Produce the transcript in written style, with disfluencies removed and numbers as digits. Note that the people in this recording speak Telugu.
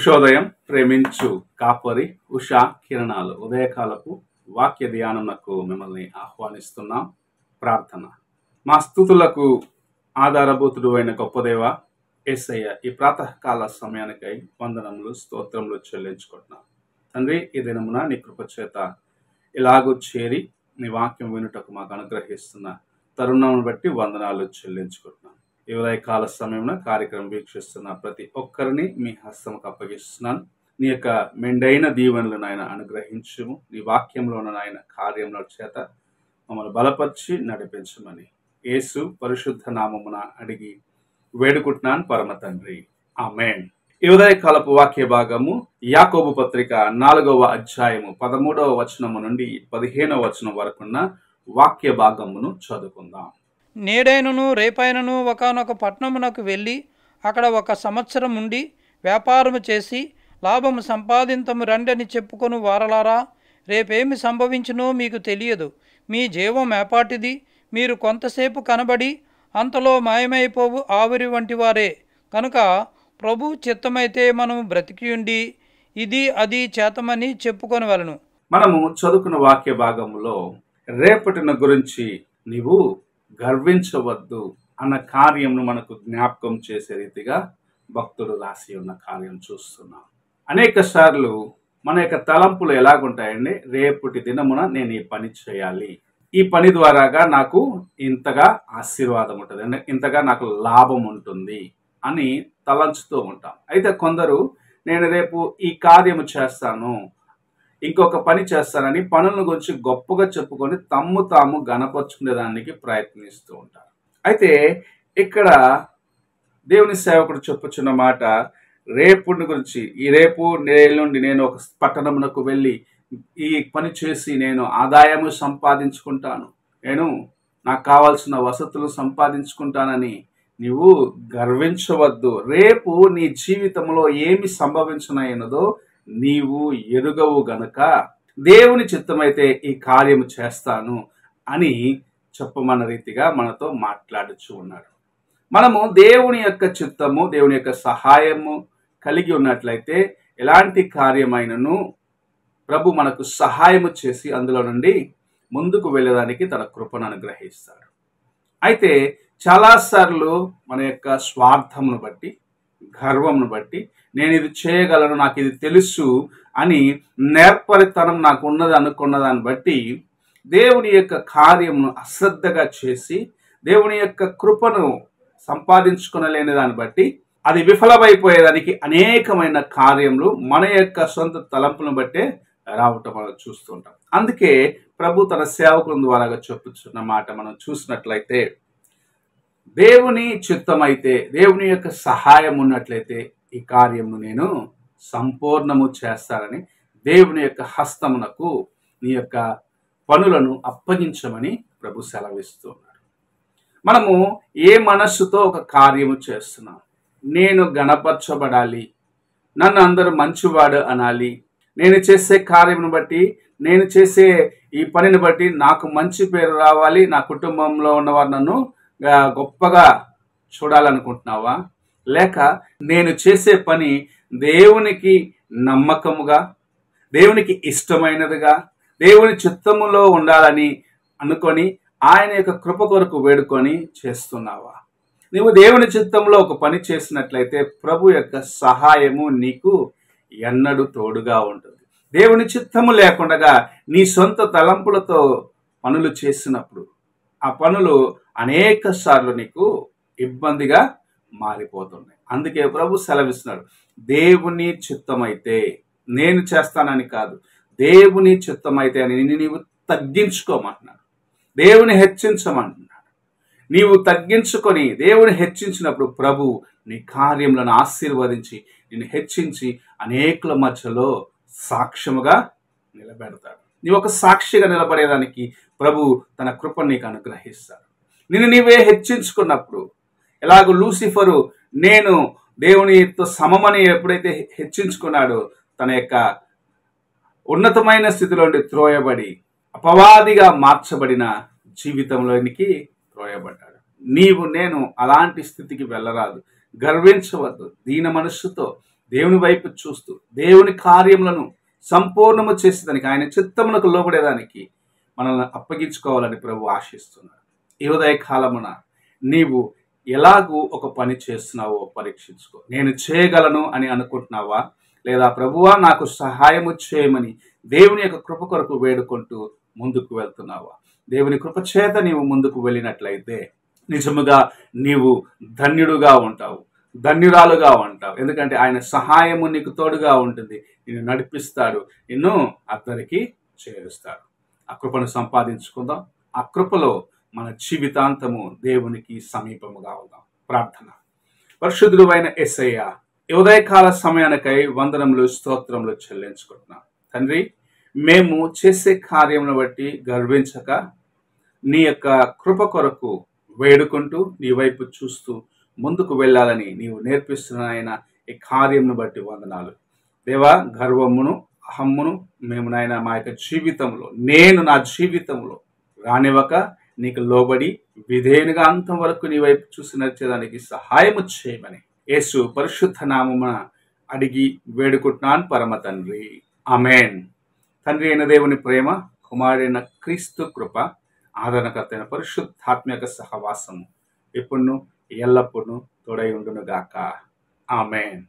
ఉషోదయం ప్రేమించు కాపరి ఉషా కిరణాలు ఉదయకాలపు వాక్య ధ్యానమునకు మిమ్మల్ని ఆహ్వానిస్తున్నాం. ప్రార్థన. మా స్తుతులకు ఆధారభూతుడు అయిన గొప్ప దేవ యేసయ్య, ఈ ప్రాతకాల సమయానికై వందనములు స్తోత్రములు చెల్లించుకుంటున్నాం. తండ్రి, ఈ దినమున నీ కృప చేత ఇలాగూ చేరి నీ వాక్యం వినుటకు మాకు అనుగ్రహిస్తున్న తరుణమును బట్టి వందనాలు చెల్లించుకుంటున్నాం. ఈ ఉదయకాల సమయంలో కార్యక్రమం వీక్షిస్తున్న ప్రతి ఒక్కరిని మీ హస్తముకు అప్పగిస్తున్నాను. నీ యొక్క మెండైన దీవెనలు నాయన అనుగ్రహించుము. నీ వాక్యంలో ఉన్న నాయన కార్యముల చేత మమ్మల్ని బలపరిచి నడిపించమని యేసు పరిశుద్ధ నామమున అడిగి వేడుకుంటున్నాను పరమ తండ్రి, ఆమేన్. ఈ ఉదయకాలపు వాక్య భాగము యాకోబు పత్రిక 4వ అధ్యాయము 13వ వచనము నుండి 15వ వచనం వరకున్న వాక్య భాగమును చదువుకుందాం. నేడైనను రేపైనను ఒకానొక పట్టణమునకు వెళ్ళి అక్కడ 1 సంవత్సరం ఉండి వ్యాపారము చేసి లాభము సంపాదింతము రండని చెప్పుకొను వారలారా, రేపేమి సంభవించునో మీకు తెలియదు. మీ జీవం ఏపాటిది? మీరు కొంతసేపు కనబడి అంతలో మాయమైపోవు ఆవిరి వంటి వారే. కనుక ప్రభు చిత్తమైతే మనము బ్రతికియుండి ఇది అది చేతమని చెప్పుకొనవలెను. మనము చదువుకున్న వాక్య భాగంలో రేపటిన గురించి నీవు గర్వించవద్దు అన్న కార్యంను మనకు జ్ఞాపకం చేసే రీతిగా భక్తుడు రాసి ఉన్న కార్యం చూస్తున్నాం. అనేక సార్లు మన యొక్క తలంపులు ఎలాగుంటాయండి? రేపటి దినమున నేను ఈ పని చేయాలి, ఈ పని ద్వారాగా నాకు ఇంతగా ఆశీర్వాదం ఉంటుంది, ఇంతగా నాకు లాభం ఉంటుంది అని తలంచుతూ ఉంటాం. అయితే కొందరు నేను రేపు ఈ కార్యము చేస్తాను, ఇంకొక పని చేస్తానని పనుల గురించి గొప్పగా చెప్పుకొని తమ్ము తాము గణపరుచుకునేదానికి ప్రయత్నిస్తూ ఉంటారు. అయితే ఇక్కడ దేవుని సేవకుడు చెప్పుచున్న మాట రేపుని గురించి, ఈ రేపు నుండి నేను ఒక పట్టణమునకు వెళ్ళి ఈ పని చేసి నేను ఆదాయము సంపాదించుకుంటాను, నేను నాకు కావాల్సిన వసతులు సంపాదించుకుంటానని నీవు గర్వించవద్దు. రేపు నీ జీవితంలో ఏమి సంభవించనైనదో నీవు ఎరుగవు గనుక దేవుని చిత్తమైతే ఈ కార్యము చేస్తాను అని చెప్పమన్న రీతిగా మనతో మాట్లాడుచూ ఉన్నాడు. మనము దేవుని యొక్క చిత్తము, దేవుని యొక్క సహాయము కలిగి ఉన్నట్లయితే ఎలాంటి కార్యమైనను ప్రభు మనకు సహాయము చేసి అందులో నుండి ముందుకు వెళ్ళడానికి తన కృపను అనుగ్రహిస్తాడు. అయితే చాలాసార్లు మన యొక్క స్వార్థమును బట్టి, గర్వమును బట్టి, నేను ఇది చేయగలను, నాకు ఇది తెలుసు అని నేర్పరితనం నాకు ఉన్నది అనుకున్న దాన్ని బట్టి దేవుని యొక్క కార్యమును అశ్రద్ధగా చేసి దేవుని యొక్క కృపను సంపాదించుకునలేని దాన్ని బట్టి అది విఫలమైపోయేదానికి అనేకమైన కార్యములు మన యొక్క సొంత తలంపులను బట్టే రావటం మనం చూస్తుంటాం. అందుకే ప్రభు తన సేవకుల ద్వారా చెప్పుచున్న మాట మనం చూసినట్లయితే, దేవుని చిత్తమైతే, దేవుని యొక్క సహాయం ఉన్నట్లయితే ఈ కార్యమును నేను సంపూర్ణము చేస్తానని దేవుని యొక్క హస్తమునకు నీ యొక్క పనులను అప్పగించమని ప్రభు సెలవిస్తున్నాడు. మనము ఏ మనస్సుతో ఒక కార్యము చేస్తున్నాం? నేను గణపరచబడాలి, నన్ను అందరూ మంచివాడు అనాలి, నేను చేసే కార్యమును బట్టి, నేను చేసే ఈ పనిని బట్టి నాకు మంచి పేరు రావాలి, నా కుటుంబంలో ఉన్నవారు నన్ను గొప్పగా చూడాలనుకుంటున్నావా? లేక నేను చేసే పని దేవునికి నమ్మకముగా, దేవునికి ఇష్టమైనదిగా, దేవుని చిత్తములో ఉండాలని అనుకొని ఆయన యొక్క కృప కొరకు వేడుకొని చేస్తున్నావా? నువ్వు దేవుని చిత్తంలో ఒక పని చేసినట్లయితే ప్రభు యొక్క సహాయము నీకు ఎన్నడూ తోడుగా ఉంటుంది. దేవుని చిత్తము లేకుండా నీ సొంత తలంపులతో పనులు చేసినప్పుడు ఆ పనులు అనేక సార్లు నీకు ఇబ్బందిగా మారిపోతున్నాయి. అందుకే ప్రభు సెలవిస్తున్నాడు, దేవుని చిత్తమైతే, నేను చేస్తానని కాదు, దేవుని చిత్తమైతే అని నీవు తగ్గించుకోమంటున్నాడు, దేవుని హెచ్చించమంటున్నాడు. నీవు తగ్గించుకొని దేవుని హెచ్చించినప్పుడు ప్రభు నీ కార్యములను ఆశీర్వదించి నిన్ను హెచ్చించి అనేకుల మధ్యలో సాక్ష్యముగా నిలబెడతాడు. నీవు ఒక సాక్షిగా నిలబడేదానికి ప్రభు తన కృపను నీకు అనుగ్రహిస్తాడు. నిన్ను నీవే హెచ్చించుకున్నప్పుడు, ఎలాగో లూసిఫరు నేను దేవునితో సమమని ఎప్పుడైతే హెచ్చించుకున్నాడో తన యొక్క ఉన్నతమైన స్థితిలోండి త్రోయబడి అపవాదిగా మార్చబడిన జీవితంలోనికి త్రోయబడ్డాడు. నీవు నేను అలాంటి స్థితికి వెళ్ళరాదు. గర్వించవద్దు. దీన మనస్సుతో దేవుని వైపు చూస్తూ దేవుని కార్యములను సంపూర్ణము చేసేదానికి, ఆయన చిత్తమునకు లోబడేదానికి మనల్ని అప్పగించుకోవాలని ప్రభు ఆశిస్తున్నాడు. ఈ ఉదయ కాలమున నీవు ఎలాగూ ఒక పని చేస్తున్నావో పరీక్షించుకో. నేను చేయగలను అని అనుకుంటున్నావా, లేదా ప్రభువా నాకు సహాయము చేయమని దేవుని యొక్క కృప కొరకు వేడుకుంటూ ముందుకు వెళ్తున్నావా? దేవుని కృప చేత నీవు ముందుకు వెళ్ళినట్లయితే నిజముగా నీవు ధన్యుడుగా ఉంటావు, ధన్యురాలుగా ఉంటావు. ఎందుకంటే ఆయన సహాయము నీకు తోడుగా ఉంటుంది, నిన్ను నడిపిస్తాడు, నిన్ను అద్దరికి చేరుస్తాడు. ఆ కృపను సంపాదించుకుందాం. ఆ కృపలో మన జీవితాంతము దేవునికి సమీపముగా ఉందాం. ప్రార్థన. పరిశుద్ధుడు అయిన యేసయ్య, ఉదయకాల సమయానికై వందనములు స్తోత్రములు చెల్లించుకుంటున్నాం. తండ్రి, మేము చేసే కార్యమును బట్టి గర్వించక నీ యొక్క కృప కొరకు వేడుకుంటూ నీ వైపు చూస్తూ ముందుకు వెళ్ళాలని నీవు నేర్పిస్తున్న ఆయన ఈ కార్యమును బట్టి వందనాలు. దేవా, గర్వమును అహమ్మును మేము నాయన మా యొక్క జీవితంలో, నేను నా జీవితంలో రానివ్వక నీకు లోబడి విధేయునిగా అంతం వరకు నీ వైపు చూసి నడిచేదానికి సహాయము చేయమని యేసు పరిశుద్ధ నామమున అడిగి వేడుకుంటున్నాను పరమ తండ్రి. ఆమేన్. తండ్రి అయిన దేవుని ప్రేమ, కుమారుడైన క్రీస్తు కృప, ఆదరణకర్త అయిన పరిశుద్ధాత్మక సహవాసము ఎప్పుడును ఎల్లప్పుడూ తోడై ఉండును గాక. ఆమేన్.